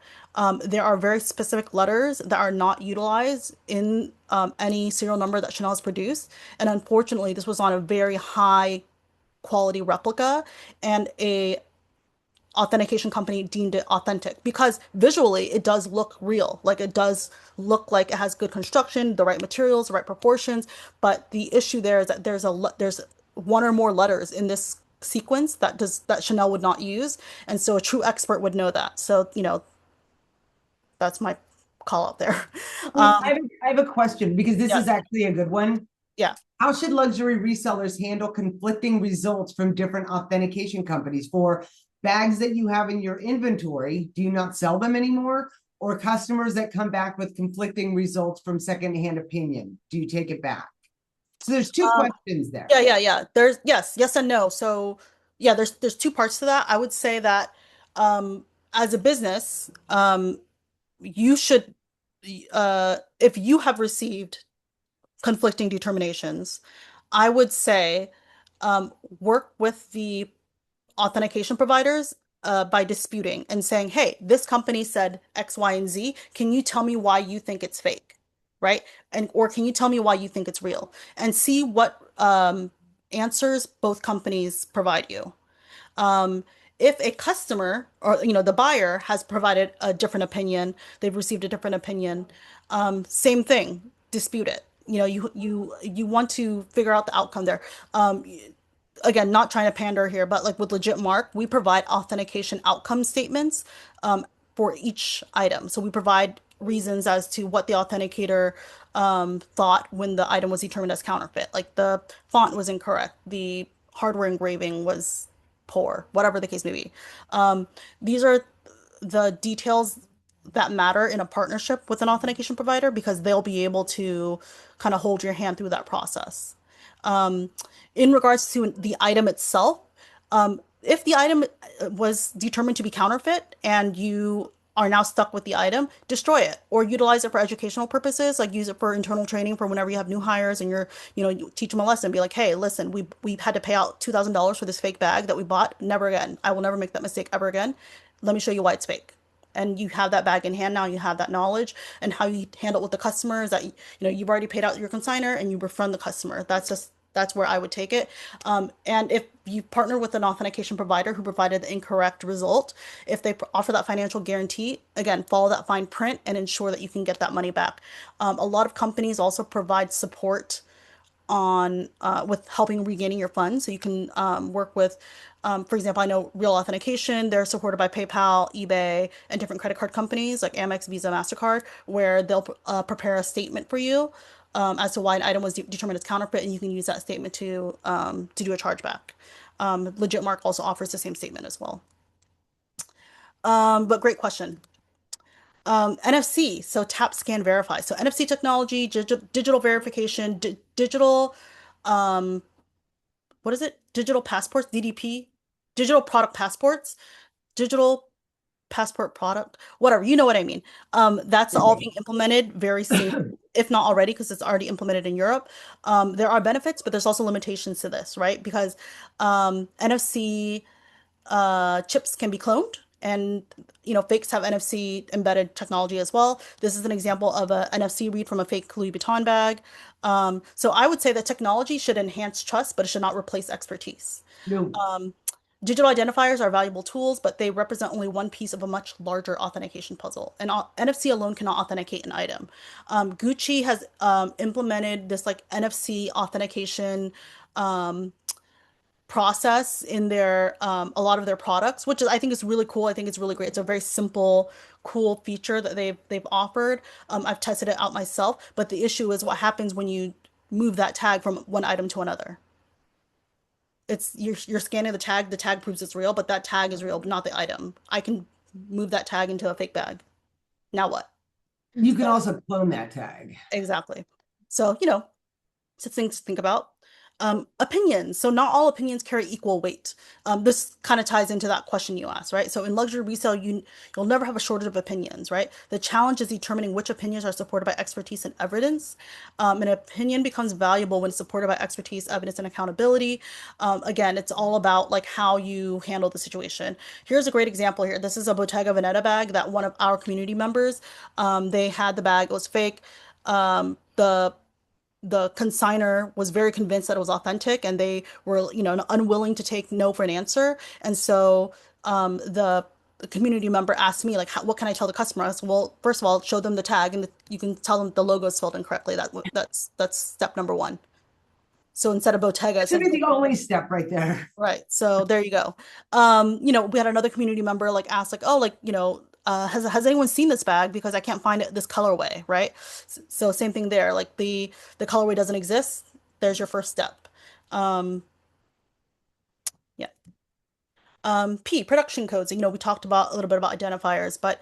There are very specific letters that are not utilized in any serial number that Chanel has produced. And unfortunately, this was on a very high quality replica, and a authentication company deemed it authentic because visually it does look real. Like it does look like it has good construction, the right materials, the right proportions. But the issue there is that there's one or more letters in this sequence that Chanel would not use, and so a true expert would know that. So that's my call out there. Well, I have a question because this Yeah, is actually a good one. yeah. How should luxury resellers handle conflicting results from different authentication companies for bags that you have in your inventory? Do you not sell them anymore? Or customers that come back with conflicting results from secondhand opinion? Do you take it back? So there's two Um, questions there. yeah. There's yes and no. So yeah, there's two parts to that. I would say that um, as a business, you should, if you have received conflicting determinations, I would say work with the authentication providers by disputing and saying, hey, this company said X, Y, and Z. Can you tell me why you think it's fake? Right? And or can you tell me why you think it's real? And see what answers both companies provide you. Um, if a customer or the buyer has provided a different opinion, they've received a different opinion, same thing, dispute it. You want to figure out the outcome there. Again, not trying to pander here, but like with Legitmark, we provide authentication outcome statements for each item. So we provide reasons as to what the authenticator thought when the item was determined as counterfeit. Like the font was incorrect, the hardware engraving was poor, whatever the case may be. These are the details that matter in a partnership with an authentication provider because they'll be able to kind of hold your hand through that process. In regards to the item itself, if the item was determined to be counterfeit and you are now stuck with the item, destroy it or utilize it for educational purposes, like use it for internal training for whenever you have new hires and you teach them a lesson. Be like, hey, listen, we had to pay out $2,000 for this fake bag that we bought. Never again. I will never make that mistake ever again. Let me show you why it's fake. And you have that bag in hand now. You have that knowledge and how you handle it with the customers. That you've already paid out your consignor and you refund the customer. That's where I would take it. And if you partner with an authentication provider who provided the incorrect result, if they offer that financial guarantee, again, follow that fine print and ensure that you can get that money back. A lot of companies also provide support on with helping regaining your funds. So you can work with, for example, I know Real Authentication. They're supported by PayPal, eBay, and different credit card companies like Amex, Visa, Mastercard, where they'll prepare a statement for you as to why an item was determined as counterfeit, and you can use that statement to do a chargeback. Legitmark also offers the same statement as well. But great question. NFC, so tap, scan, verify. So NFC technology, digital verification, digital, what is it? Digital passports, DDP, digital product passports, digital passport product, whatever, you know what I mean. That's all being implemented very soon, if not already, because it's already implemented in Europe. There are benefits, but there's also limitations to this, right? Because NFC chips can be cloned and fakes have NFC embedded technology as well. This is an example of a NFC read from a fake Louis Vuitton bag. So I would say that technology should enhance trust, but it should not replace expertise. No, Digital identifiers are valuable tools, but they represent only one piece of a much larger authentication puzzle. And NFC alone cannot authenticate an item. Gucci has implemented this like NFC authentication process in their a lot of their products, which is I think is really cool. I think it's really great. It's a very simple, cool feature that they've offered. I've tested it out myself, but the issue is what happens when you move that tag from one item to another. It's you're scanning the tag proves it's real, but that tag is real, but not the item. I can move that tag into a fake bag. Now what? you can also clone that tag. Exactly. So, so things to think about. Opinions. So not all opinions carry equal weight. This kind of ties into that question you asked, right? So in luxury resale, you'll never have a shortage of opinions, right? The challenge is determining which opinions are supported by expertise and evidence. An opinion becomes valuable when it's supported by expertise, evidence, and accountability. Again, it's all about like how you handle the situation. Here's a great example here. This is a Bottega Veneta bag that one of our community members, they had the bag, it was fake. The consigner was very convinced that it was authentic and they were, unwilling to take no for an answer. And so the community member asked me, like, what can I tell the customer? I said, well, first of all, show them the tag and you can tell them the logo is spelled incorrectly. That's step number one. So instead of Bottega, I Should said, be the only step right there. right. So there you go. We had another community member like ask like, oh, like, has anyone seen this bag? Because I can't find it this colorway, right? So same thing there. Like the colorway doesn't exist. There's your first step. Yeah. Production codes. We talked about a little bit about identifiers, but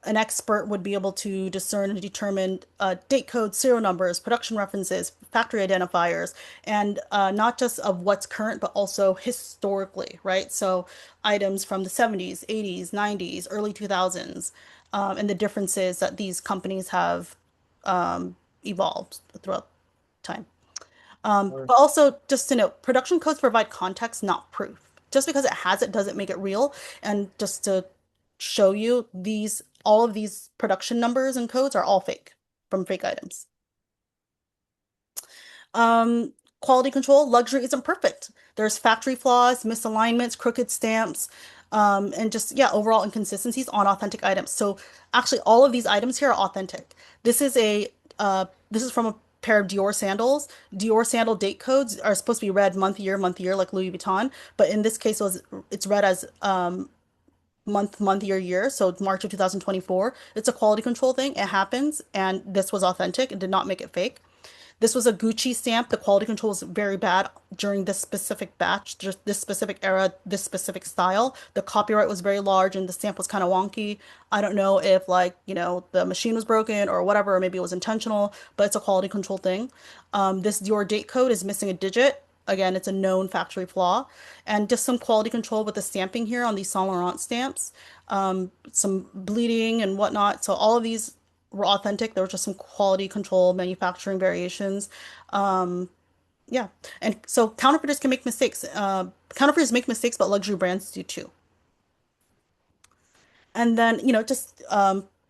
an expert would be able to discern and determine date codes, serial numbers, production references, factory identifiers, and not just of what's current, but also historically, right? So items from the 70s, 80s, 90s, early 2000s, and the differences that these companies have evolved throughout time. But also, just to note, production codes provide context, not proof. Just because it has it doesn't make it real. And just to show you, all of these production numbers and codes are all fake from fake items. Quality control, luxury isn't perfect. There's factory flaws, misalignments, crooked stamps, and just, yeah, overall inconsistencies on authentic items. So actually, all of these items here are authentic. This is from a pair of Dior sandals. Dior sandal date codes are supposed to be read month, year, like Louis Vuitton. But in this case, it's read as month, year. So it's March of 2024. It's a quality control thing. It happens. And this was authentic and did not make it fake. This was a Gucci stamp. The quality control was very bad during this specific batch, just this specific era, this specific style. The copyright was very large and the stamp was kind of wonky. I don't know if like, the machine was broken or whatever, or maybe it was intentional, but it's a quality control thing. This Dior date code is missing a digit. Again, it's a known factory flaw. And just some quality control with the stamping here on these Saint Laurent stamps. Some bleeding and whatnot. So all of these were authentic. There were just some quality control manufacturing variations. Yeah. And so counterfeiters can make mistakes. Counterfeiters make mistakes, but luxury brands do too. And then, just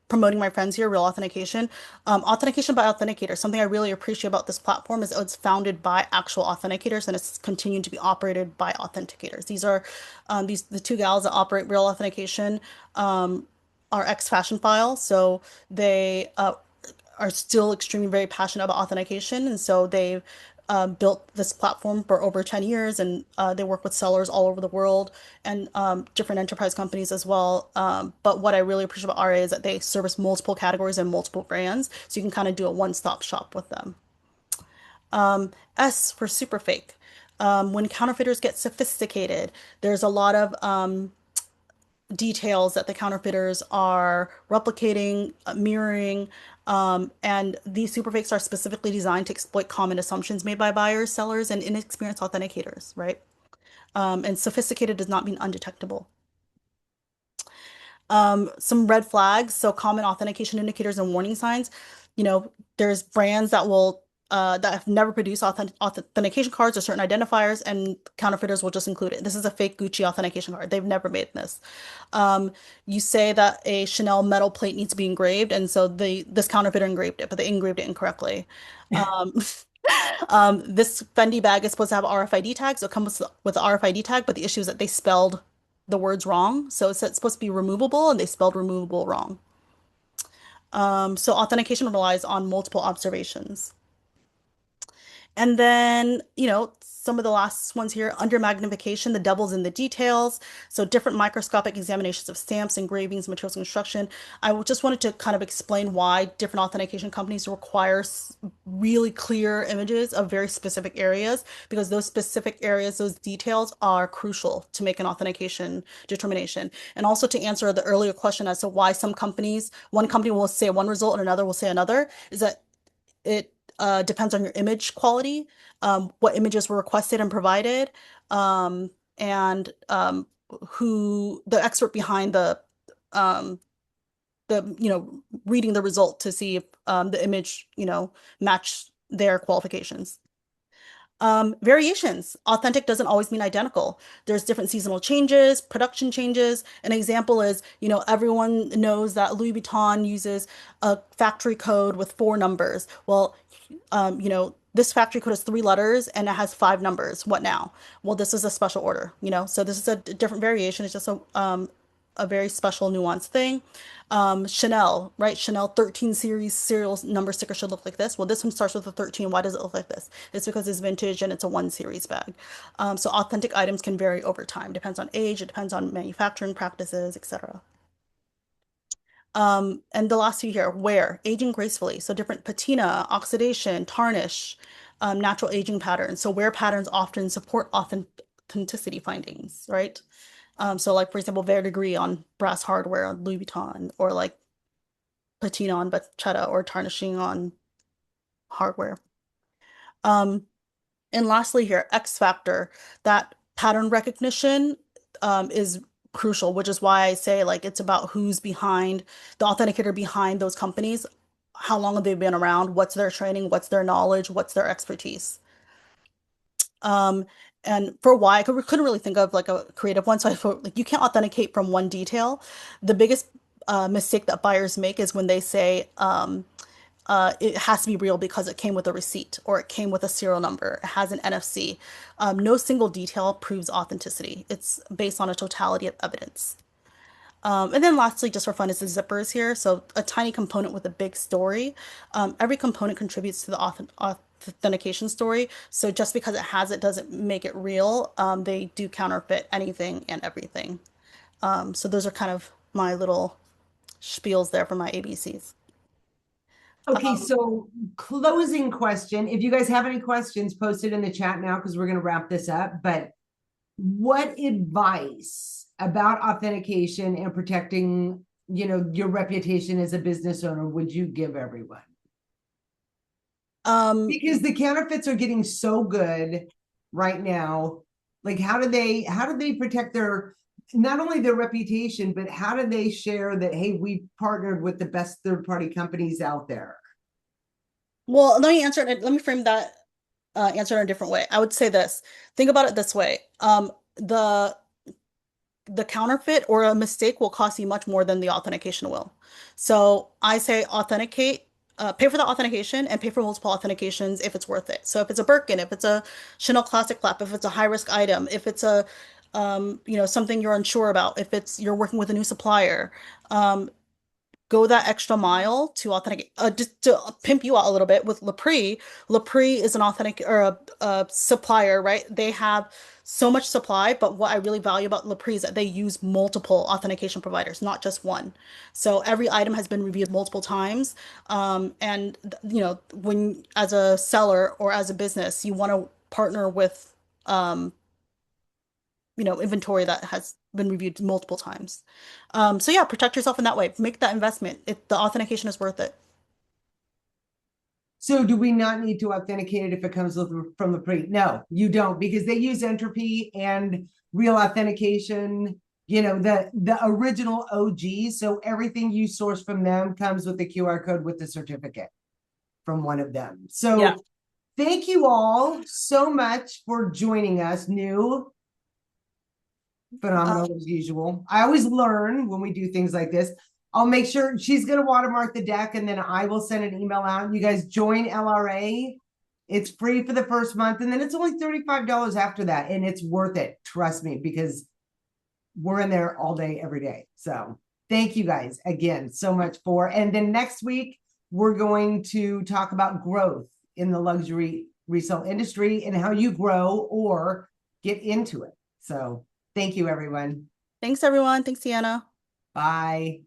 promoting my friends here, Real Authentication. Authentication by authenticators. Something I really appreciate about this platform is it's founded by actual authenticators and it's continued to be operated by authenticators. These are the two gals that operate Real Authentication are ex-fashion files, so they are still extremely very passionate about authentication, and so they've built this platform for over 10 years, and they work with sellers all over the world and different enterprise companies as well. But what I really appreciate about RA is that they service multiple categories and multiple brands, so you can kind of do a one-stop shop with them. S for super fake. When counterfeiters get sophisticated, there's a lot of details that the counterfeiters are replicating, mirroring, and these superfakes are specifically designed to exploit common assumptions made by buyers, sellers, and inexperienced authenticators, right? And sophisticated does not mean undetectable. Some red flags, so common authentication indicators and warning signs. There's brands that have never produced authentication cards or certain identifiers, and counterfeiters will just include it. This is a fake Gucci authentication card. They've never made this. You say that a Chanel metal plate needs to be engraved, and so this counterfeiter engraved it, but they engraved it incorrectly. Um, this Fendi bag is supposed to have RFID tags. So it comes with the RFID tag, but the issue is that they spelled the words wrong. So it's supposed to be removable, and they spelled removable wrong. So authentication relies on multiple observations. And then, some of the last ones here, under magnification, the devil's in the details. So different microscopic examinations of stamps, engravings, materials construction. Just wanted to kind of explain why different authentication companies require really clear images of very specific areas, because those specific areas, those details are crucial to make an authentication determination. And also to answer the earlier question as to why one company will say one result and another will say another, is that it depends on your image quality, what images were requested and provided, and who the expert behind um, the reading the result to see if the image match their qualifications. Variations. Authentic doesn't always mean identical. There's different seasonal changes, production changes. An example is, everyone knows that Louis Vuitton uses a factory code with 4 numbers. Well, this factory code has 3 letters and it has 5 numbers. What now? Well, this is a special order, so this is a different variation. It's just a very special nuanced thing. Chanel, right? Chanel 13 series serial number sticker should look like this. Well, this one starts with a 13. Why does it look like this? It's because it's vintage and it's a 1 series bag. So authentic items can vary over time. Depends on age, it depends on manufacturing practices, etc. And the last few here, wear, aging gracefully. So different patina, oxidation, tarnish, natural aging patterns. So wear patterns often support authenticity findings, right? So like for example, verdigris on brass hardware on Louis Vuitton, or like patina on Vachetta, or tarnishing on hardware. Um, and lastly here, X factor, that pattern recognition is crucial, which is why I say like it's about who's behind the authenticator behind those companies. How long have they been around? What's their training? What's their knowledge? What's their expertise? Um, and for why, couldn't really think of like a creative one. So I thought like you can't authenticate from one detail. The biggest mistake that buyers make is when they say it has to be real because it came with a receipt or it came with a serial number. It has an NFC. No single detail proves authenticity. It's based on a totality of evidence. And then lastly, just for fun, is the zippers here. So a tiny component with a big story. Every component contributes to the authentication story. So just because it has it doesn't make it real. They do counterfeit anything and everything. So those are kind of my little spiels there for my ABCs. Okay, so closing question. If you guys have any questions, post it in the chat now because we're going to wrap this up. But what advice about authentication and protecting, your reputation as a business owner would you give everyone? Um, Because the counterfeits are getting so good right now. Like how do they protect their not only their reputation, but how do they share that, hey, we partnered with the best third-party companies out there? well, let me answer it. Let me frame that answer in a different way. I would say this. Think about it this way. The counterfeit or a mistake will cost you much more than the authentication will. So I say authenticate, pay for the authentication and pay for multiple authentications if it's worth it. So if it's a Birkin, if it's a Chanel Classic Flap, if it's a high risk item, if it's a something you're unsure about, if it's you're working with a new supplier, go that extra mile to authenticate, just to pimp you out a little bit with Lapri. Lapri is an authentic or a supplier, right? They have so much supply, but what I really value about Lapri is that they use multiple authentication providers, not just one. So every item has been reviewed multiple times. And when as a seller or as a business, you want to partner with um, inventory that has been reviewed multiple times. So yeah, protect yourself in that way. Make that investment. The authentication is worth it. So do we not need to authenticate it if it comes from the pre? No, you don't, because they use entropy and real authentication, the original OG. So everything you source from them comes with the QR code with the certificate from one of them. Yeah. So thank you all so much for joining us. Nhu, Uh, phenomenal as usual. I always learn when we do things like this. I'll make sure she's going to watermark the deck and then I will send an email out. You guys join LRA. It's free for the first month and then it's only $35 after that. And it's worth it. Trust me, because we're in there all day, every day. So thank you guys again so much and then next week, we're going to talk about growth in the luxury resale industry and how you grow or get into it. So thank you, everyone. Thanks, everyone. Thanks, Sienna. Bye.